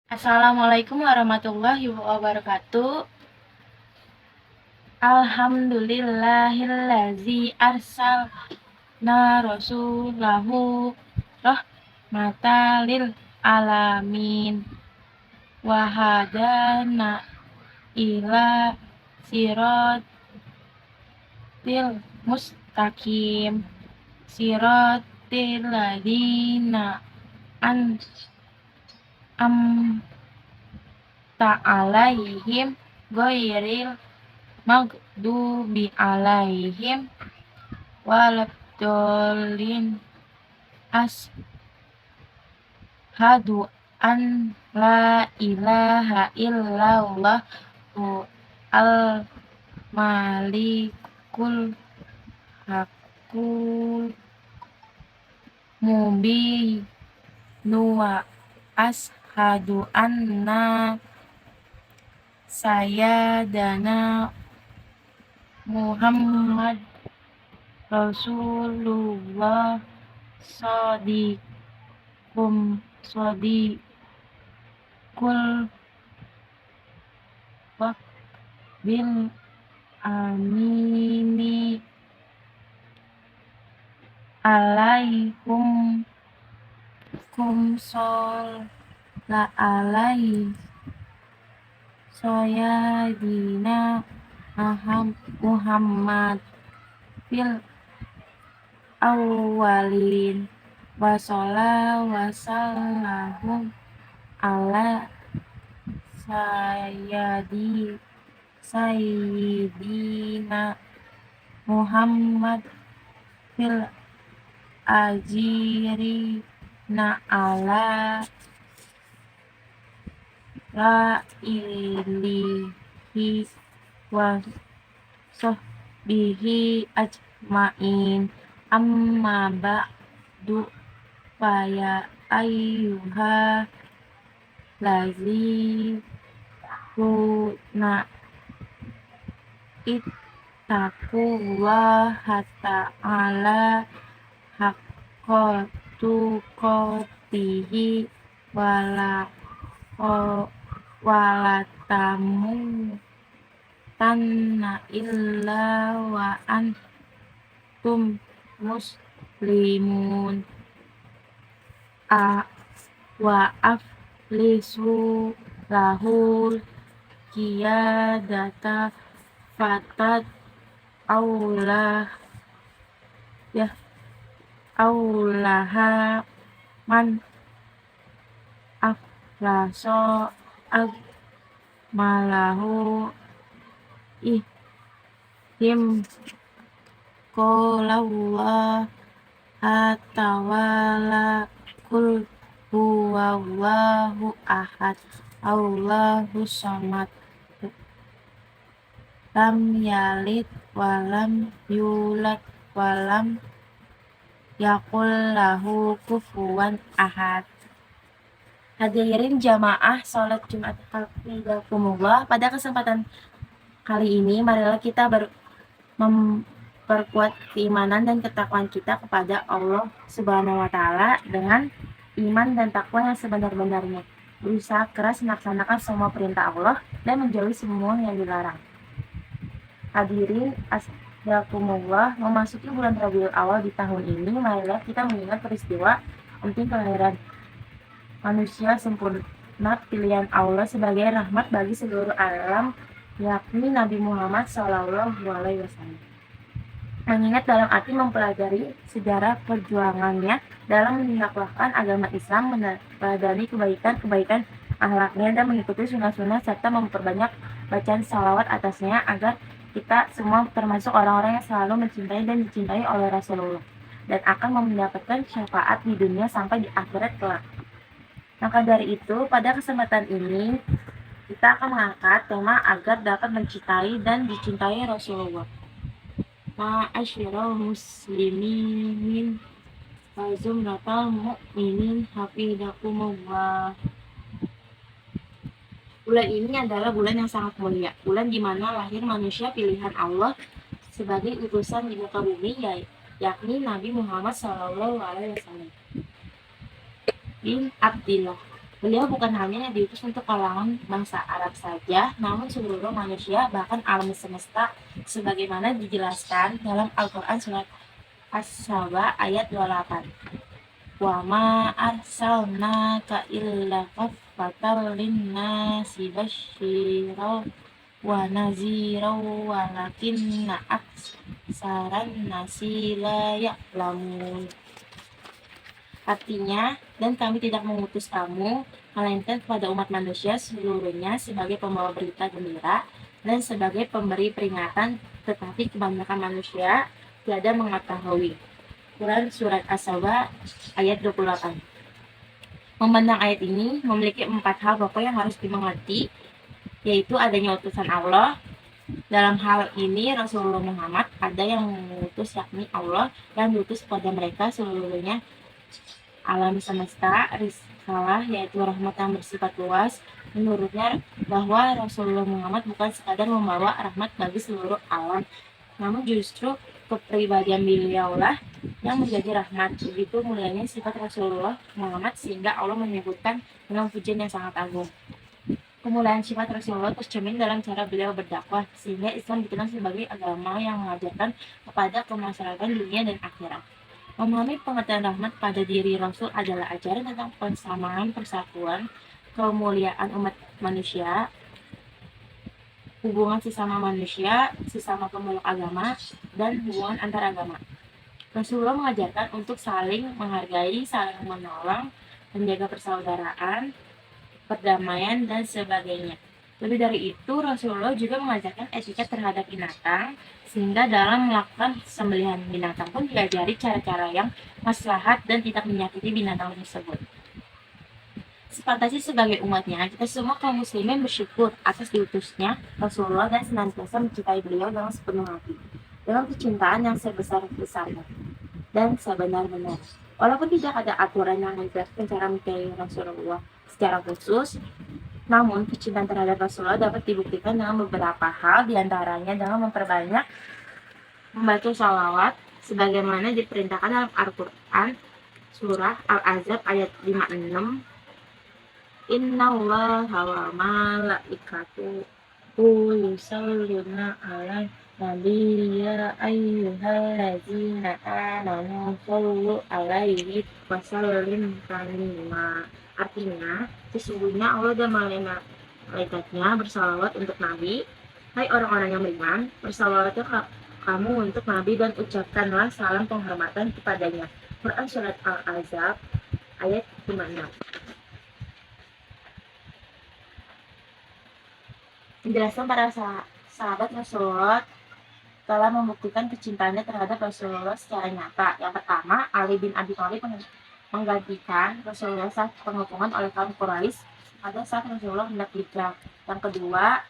Assalamualaikum warahmatullahi wabarakatuh. Alhamdulillahillazi arsalna rasulahu rahmatan lil alamin wa hadana ila siratil mustaqim siratil ladzina an'amta alaihim ghairil maghdubi alaihim waladdallin. Asyhadu an la ilaha illallah al malikul hakul mubinu wa asyhadu anna sayyidana Muhammad Rasulullah sadiqul waqbil amini alaikum la alaihi sayyidina Muhammad fil awwalin wa sallallahu ala sayyidina Muhammad fil ajirina ala la ilihi wa sahbihi ajmain amma ba'du faya ayyuha lazina ittaqullaha ta'ala haqqa tuqatihi wala tamutanna illa wa antum muslimun wa aflisu lahul qiyadata fatad aulah aulaha man aflaso malahu ihim qawlallah atawala kul huwallahu ahad Allahu samad lam yalid walam yulad walam yakul lahu kufuwan ahad. Hadirin jamaah sholat Jumat hafizakumullah, pada kesempatan kali ini marilah kita memperkuat keimanan dan ketakwaan kita kepada Allah Subhanahu wa taala dengan iman dan takwa yang sebenar-benarnya, berusaha keras melaksanakan semua perintah Allah dan menjauhi semua yang dilarang. Hadirin hafizakumullah, memasuki bulan Rabiul Awal di tahun ini, marilah kita mengingat peristiwa penting kelahiran manusia sempurna pilihan Allah sebagai rahmat bagi seluruh alam, yakni Nabi Muhammad SAW. Mengingat dalam arti mempelajari sejarah perjuangannya dalam mendakwahkan agama Islam, meneladani kebaikan-kebaikan akhlaknya dan mengikuti sunnah-sunnah serta memperbanyak bacaan salawat atasnya, agar kita semua termasuk orang-orang yang selalu mencintai dan dicintai oleh Rasulullah dan akan mendapatkan syafaat di dunia sampai di akhirat kelak. Maka dari itu, pada kesempatan ini kita akan mengangkat tema agar dapat mencintai dan dicintai Rasulullah. Ma'asyiral muslimin wa zumratal mu'minin hafizakumullah. Bulan ini adalah bulan yang sangat mulia, bulan di mana lahir manusia pilihan Allah sebagai utusan di muka bumi, yakni Nabi Muhammad SAW bin Abdillah. Beliau bukan hanya diutus untuk kalangan bangsa Arab saja, namun seluruh manusia, bahkan alam semesta, sebagaimana dijelaskan dalam Al-Quran surat As-Saba ayat 28. Wa ma arsalnaka illa kaffatan linnasi basyiran wa naziran walakinna aksaran nasi la ya'lamun. Artinya, dan kami tidak mengutus kamu, melainkan kepada umat manusia seluruhnya sebagai pembawa berita gembira dan sebagai pemberi peringatan, tetapi kebanyakan manusia tiada mengetahui. Quran Surat As-Saba ayat 28. Memandang ayat ini memiliki 4 hal pokok yang harus dimengerti, yaitu adanya utusan Allah. Dalam hal ini Rasulullah Muhammad ada yang mengutus, yakni Allah yang diutus kepada mereka seluruhnya alam semesta, risalah yaitu rahmat yang bersifat luas. Menurutnya bahwa Rasulullah Muhammad bukan sekadar membawa rahmat bagi seluruh alam, namun justru kepribadian beliaulah yang menjadi rahmat. Begitu mulianya sifat Rasulullah Muhammad sehingga Allah menyebutkan dengan pujian yang sangat agung. Kemuliaan sifat Rasulullah tercermin dalam cara beliau berdakwah, sehingga Islam dikenal sebagai agama yang mengajarkan kepada kemaslahatan dunia dan akhirat. Memahami pengertian rahmat pada diri Rasul adalah ajaran tentang persamaan, persatuan, kemuliaan umat manusia, hubungan sesama manusia, sesama pemeluk agama, dan hubungan antar agama. Rasulullah mengajarkan untuk saling menghargai, saling menolong, menjaga persaudaraan, perdamaian, dan sebagainya. Lebih dari itu, Rasulullah juga mengajarkan etika terhadap binatang, sehingga dalam melakukan sembelihan binatang pun diajari cara-cara yang maslahat dan tidak menyakiti binatang tersebut. Sepantasnya sebagai umatnya, kita semua kaum muslimin bersyukur atas diutusnya Rasulullah dan senantiasa mencintai beliau dengan sepenuh hati, dengan kecintaan yang sebesar-besarnya dan sebenar-benar. Walaupun tidak ada aturan yang menjelaskan cara mencintai Rasulullah secara khusus, namun kecintaan terhadap Rasulullah dapat dibuktikan dengan beberapa hal, diantaranya dengan memperbanyak membaca sholawat sebagaimana diperintahkan dalam Al-Quran surah Al-Ahzab ayat 56. Innallaha wa malaikatahu yusholluna 'alan nabi ya ayyuhallazina amanu shollu 'alaihi wa sallimu taslima. Artinya, sesungguhnya Allah dan malaikatnya bersalawat untuk Nabi. Hai orang-orang yang beriman, bersalawatlah kamu untuk Nabi dan ucapkanlah salam penghormatan kepadanya. Quran Surat Al-Ahzab ayat 56. Penjelasan para sahabat Rasulullah telah membuktikan kecintaannya terhadap Rasulullah secara nyata. Yang pertama, Ali bin Abi Thalib menggantikan Rasulullah saat pengepungan oleh kaum Quraisy pada saat Rasulullah hendak hijrah. Yang kedua,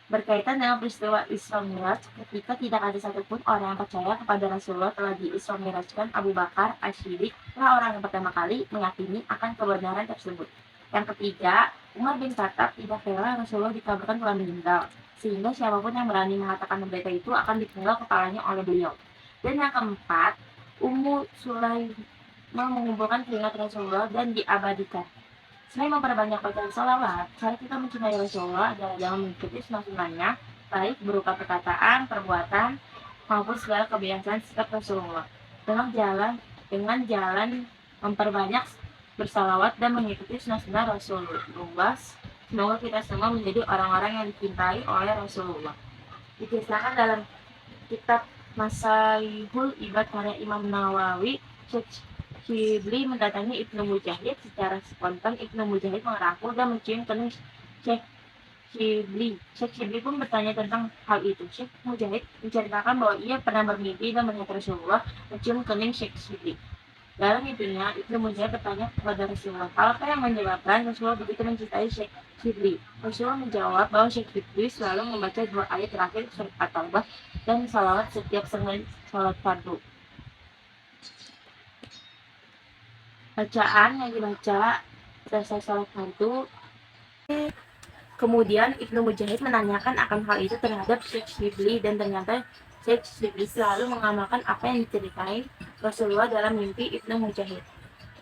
berkaitan dengan peristiwa Isra Miraj, ketika tidak ada satupun orang yang percaya kepada Rasulullah telah di-Isra Mirajkan, Abu Bakar As-Siddiq telah orang yang pertama kali meyakini akan kebenaran tersebut. Yang ketiga, Umar bin Khattab tidak rela Rasulullah dikabarkan telah meninggal, sehingga siapapun yang berani mengatakan berita itu akan dipenggal kepalanya oleh beliau. Dan yang keempat, Ummu Sulaimah mengumpulkan keringat Rasulullah dan diabadikan. Selain memperbanyak bacaan salawat, cara kita mencintai Rasulullah adalah dengan mengikuti sunnah-sunnahnya, baik berupa perkataan, perbuatan, maupun segala kebiasaan sikap Rasulullah. Dengan jalan memperbanyak bersalawat dan mengikuti sunnah-sunnah Rasulullah. Semoga kita semua menjadi orang-orang yang dicintai oleh Rasulullah. Dikisahkan dalam kitab Masalihul Ibad karya Imam Nawawi, Syekh Shibli mendatangi Ibnu Mujahid secara spontan. Ibnu Mujahid merangkul dan mencium kening Syekh Shibli. Syekh Shibli pun bertanya tentang hal itu. Syekh Mujahid menceritakan bahwa ia pernah bermimpi dan melihat Rasulullah mencium kening Syekh Shibli. Dalam mimpinya, Ibnu Mujahid bertanya kepada Rasulullah, apa yang menyebabkan Rasulullah begitu mencintai Syekh Shibli? Rasulullah menjawab bahwa Syekh Shibli selalu membaca 2 ayat terakhir surat At-Taubah dan salawat setiap selesai salat fardu. Bacaan yang dibaca selesai salat fardu. Kemudian Ibnu Mujahid menanyakan akan hal itu terhadap Syekh Shibli, dan ternyata Syekh Shibli selalu mengamalkan apa yang diceritain Rasulullah dalam mimpi Ibnu Mujahid.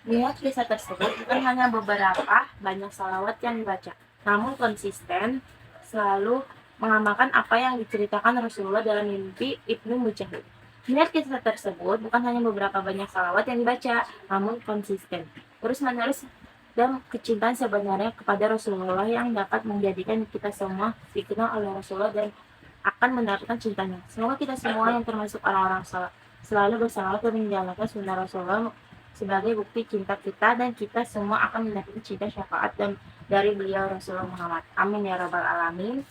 Lihat kisah tersebut bukan hanya beberapa banyak salawat yang dibaca, namun konsisten selalu mengamalkan apa yang diceritakan Rasulullah dalam mimpi Ibnu Mujahid. Lihat kisah tersebut bukan hanya beberapa banyak salawat yang dibaca, namun konsisten terus-menerus dan kecintaan sebenarnya kepada Rasulullah yang dapat menjadikan kita semua dikenal oleh Rasulullah dan akan mendapatkan cintanya. Semoga kita semua yang termasuk orang-orang selalu bersalawat dan menjalankan sunnah Rasulullah sebagai bukti cinta kita, dan kita semua akan mendapatkan cinta syafaat dan dari beliau Rasulullah Muhammad. Amin ya rabbal alamin.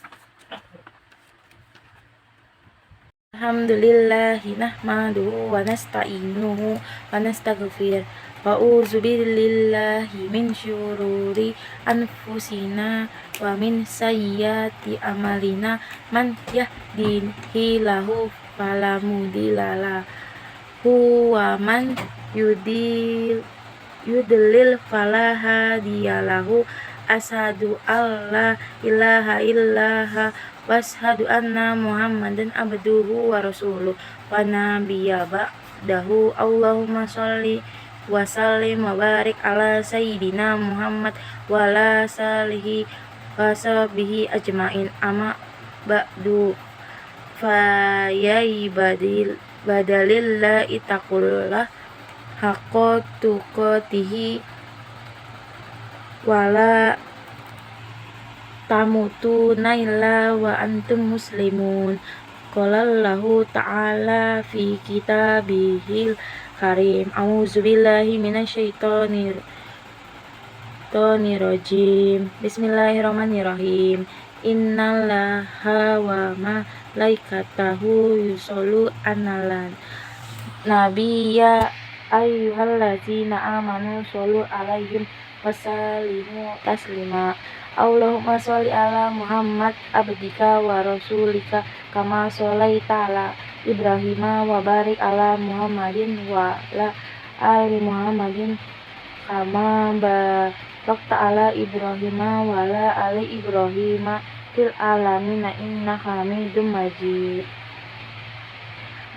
Alhamdulillahi nahmaduhu wa nasta'inuhu wa nastaghfir wa uzubillahi min syururi anfusina wa min sayyiati amalina man yahdihillahu fala mudhillalahu wa man yudlil fala hadiyalahu. Asyhadu alla ilaha illallah washhadu anna muhammadan abduhu wa rasuluh wa nabiyya ba'dahu. Allahumma sholli wa sallim wa barik ala sayyidina Muhammad wa ala salihi wa sahbihi ajmain. Amma ba'du fa ya ibadalillahi taqullah haqqa tuqatihi wala tamutunna illa wa antum muslimun. Qala Allahu ta'ala fi kitabihil karim. A'udzubillahi minasyaitonir rajim. Bismillahirrahmanirrahim. Innallaha wa malaikatahu yusollu 'alan nabiyya ayyuhallazina amanu shollu 'alaihi wasallimu taslima. Allahumma sholli ala Muhammad abdika wa rasulika kama sholaita ala Ibrahim wa barik ala Muhammadin wa ala ali Muhammadin kama barakta ala Ibrahim wa ala ali Ibrahim fil alamin innaka Hamidum Majid.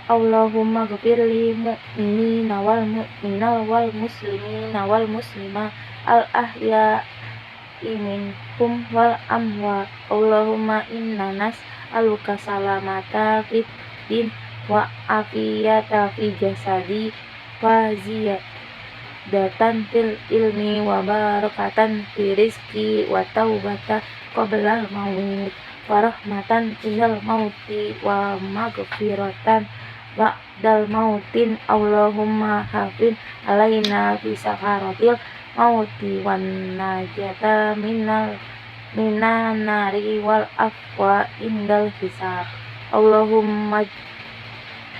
Allahumma ghfirli mu'minina wal mu'minat wal muslimina wal muslimat al ahya'i minhum wal amwat. Allahumma inna nas'aluka salamata fid din wa afiyata fi jasadi wa ziyadatan fil ilmi wa barakatan fi rizqi wa taubata qablal maut wa rahmatan indal mauti wa maghfiratan ba'dal mautin. Allahumma hafin alaina fi sakaratil mauti wan najata minan nari wal afwa indal hisab. Allahumma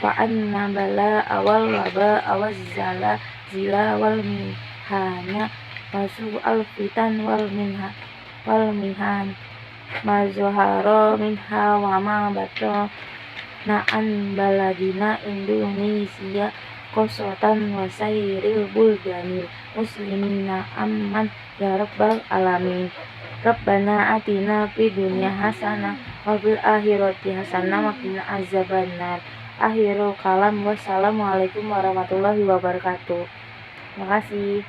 fa'anna bala awal waba awaz zala zila wal mihana wasu al fitan wal mihan ma zuhara minha wa ma bato na'an baladina Indonesia kosotan wasairil buldanil muslimina amman ya rabbal alamin. Rabbana atina fid dunya hasanah wa fil akhirati hasanah wa qina azabannar. Akhirul kalam, wassalamualaikum warahmatullahi wabarakatuh. Terima kasih.